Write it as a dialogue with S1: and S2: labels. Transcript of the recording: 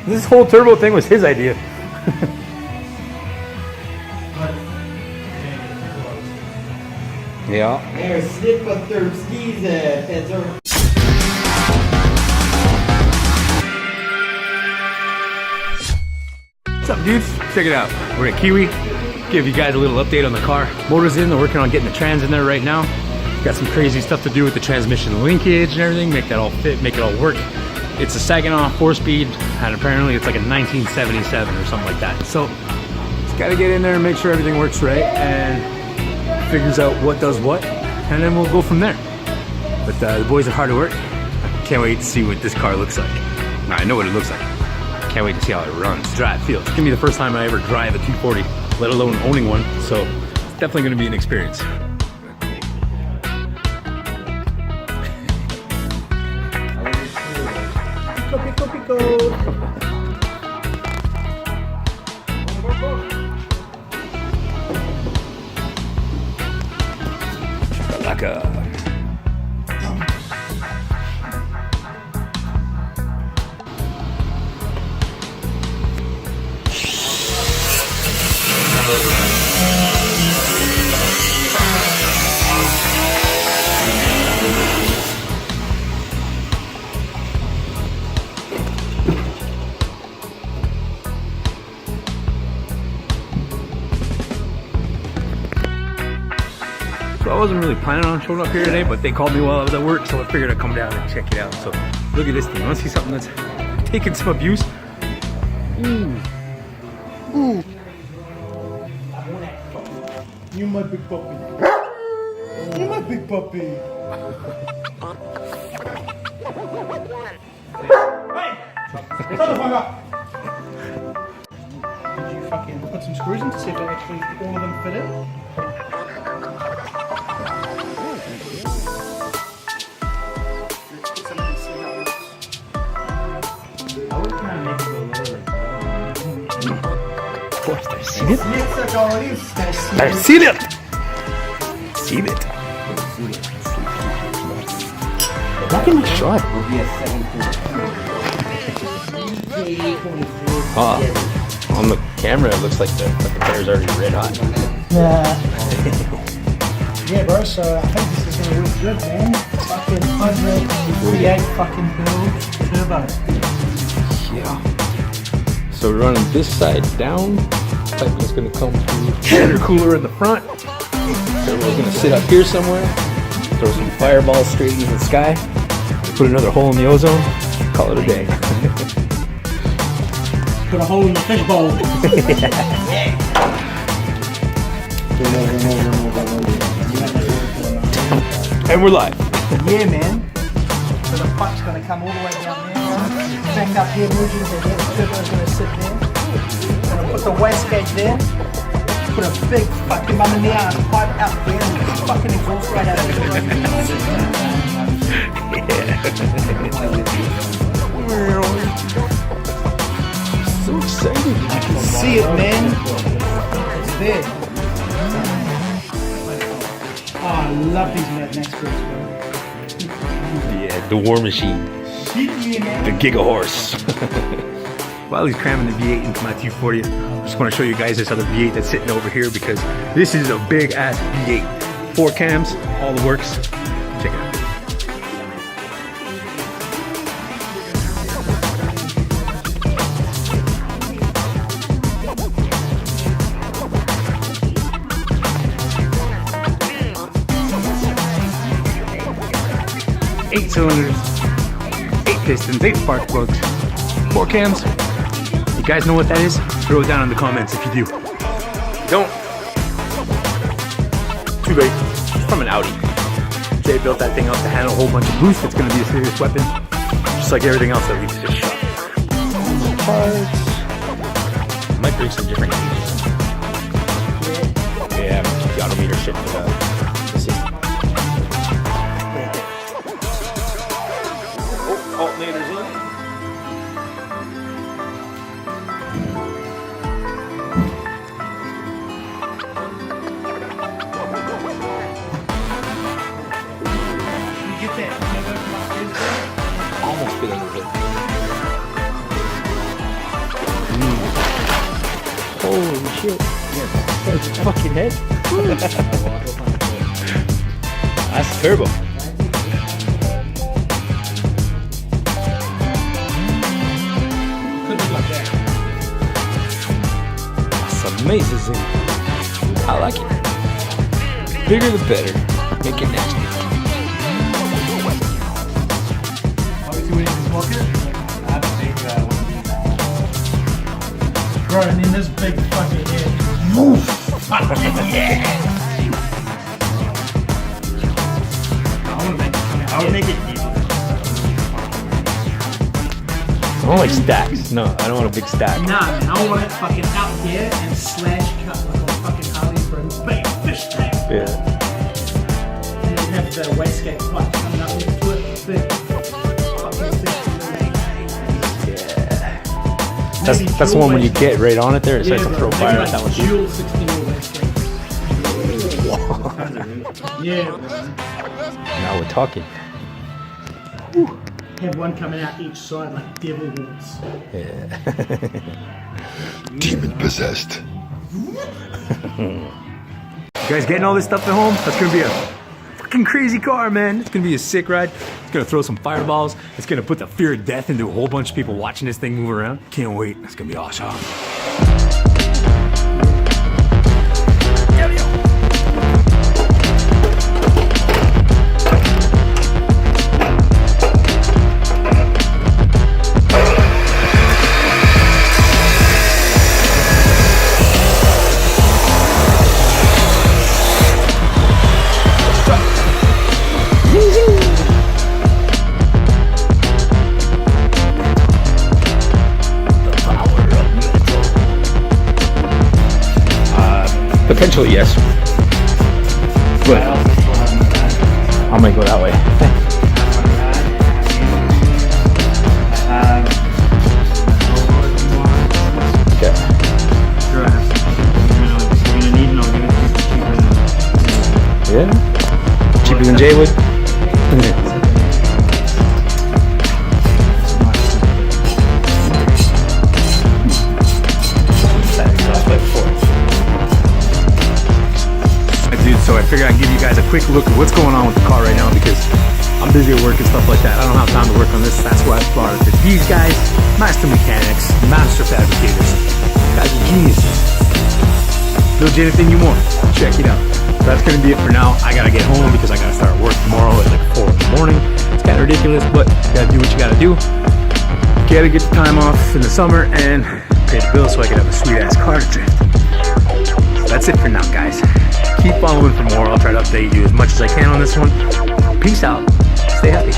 S1: This whole turbo thing was his idea. Yeah.
S2: Er slipper through skis, Peter.
S1: What's up, dudes? Check it out. We're at Kiwi. Give you guys a little update on the car. Motor's in. They're working on getting the trans in there right now. Got some crazy stuff to do with the transmission linkage and everything. Make that all fit, make it all work. It's a Saginaw 4-speed, and apparently it's like a 1977 or something like that. So, just gotta get in there and make sure everything works right and figures out what does what, and then we'll go from there. But the boys are hard at work. Can't wait to see what this car looks like. I know what it looks like. Can't wait to see how it runs. Drive feels. It's gonna be the first time I ever drive a 240, let alone owning one. So it's definitely gonna be an experience. Pico, pico, pico. Lagace. So I wasn't really planning on showing up here today, but they called me while I was at work, so I figured I'd come down and check it out. So look at this thing. You want to see something that's taking some abuse? Ooh. Ooh.
S3: You my big puppy. You my big puppy. Hey! Shut the fuck up! Did you fucking put some screws in to see if they actually all of them fit in?
S1: Of course, they're seated. They're seated. Seated. Back in the shot. On the camera, it looks like the tires already red hot.
S3: Yeah, bro, so I think this is gonna look good, man. Fucking 148 fucking build turbo.
S1: Yeah. So we're running this side down. Piping is going to come through the intercooler in the front. So we're going to sit up here somewhere. Throw some fireballs straight into the sky. Put another hole in the ozone. Call it a day.
S3: Put a hole in the fishbowl.
S1: And we're live.
S3: Yeah, man. So the puck's gonna come all the way down there. Back up here, moving to here. The turbo's gonna sit there. Gonna put the wastegate there. Put a big fucking mum in the ass pipe out there and fucking exhaust right out of
S1: So excited.
S3: I can see it, man. It's there. Oh, I love these Mad Max grips, bro.
S1: Yeah, the war machine. The Giga Horse. While he's cramming the V8 into my 240, I just want to show you guys this other V8 that's sitting over here because this is a big ass V8. 4 cams, all the works. Check it out. Eight cylinders, 8 pistons, 8 spark plugs, 4 cams. You guys know what that is? Throw it down in the comments if you do. Don't. Too big. It's from an Audi. They built that thing up to handle a whole bunch of boost. It's going to be a serious weapon, just like everything else that we just shot. Parts. Might bring some different gauges. Yeah, the odometer shit for the system. Alternators in. Almost fit under it. Holy shit. That's fucking head. That's turbo. That's amazing. I like it. Bigger the better. Make it nasty.
S3: Bro, and then this big fucking head. Fucking yeah! I would make it deeper.
S1: I don't like stacks. No, I don't want a big stack.
S3: Nah, man, I want it fucking out here and slash cut like a fucking Harley for a big fish tank.
S1: Yeah.
S3: And then have the wastegate pipe coming up next to it. Big fucking fish.
S1: That's the one when you get right on it there, it starts to throw fire at that one too.
S3: Dual 16 wastegate. Yeah, bro.
S1: Now we're talking.
S3: Have one coming out each side like devil horns.
S1: Yeah.
S4: Demon possessed.
S1: You guys getting all this stuff at home? That's gonna be a fucking crazy car, man. It's gonna be a sick ride. It's gonna throw some fireballs. It's gonna put the fear of death into a whole bunch of people watching this thing move around. Can't wait. It's gonna be awesome. Potentially, yes. But I might go that way. Okay. Yeah? Cheaper than Jay would? Dude, so I figured I'd give you guys a quick look at what's going on with the car right now because I'm busy at work and stuff like that. I don't have time to work on this. That's why I brought it to these guys, master mechanics, master fabricators. Guys are geniuses. Build you anything you want. Check it out. So that's gonna be it for now. I gotta get home because I gotta start work tomorrow at like 4 in the morning. It's kind of ridiculous, but you gotta do what you gotta do. Gotta get the time off in the summer and pay the bills so I can have a sweet ass car to drift. So that's it for now, guys. Keep following for more. I'll try to update you as much as I can on this one. Peace out. Stay happy.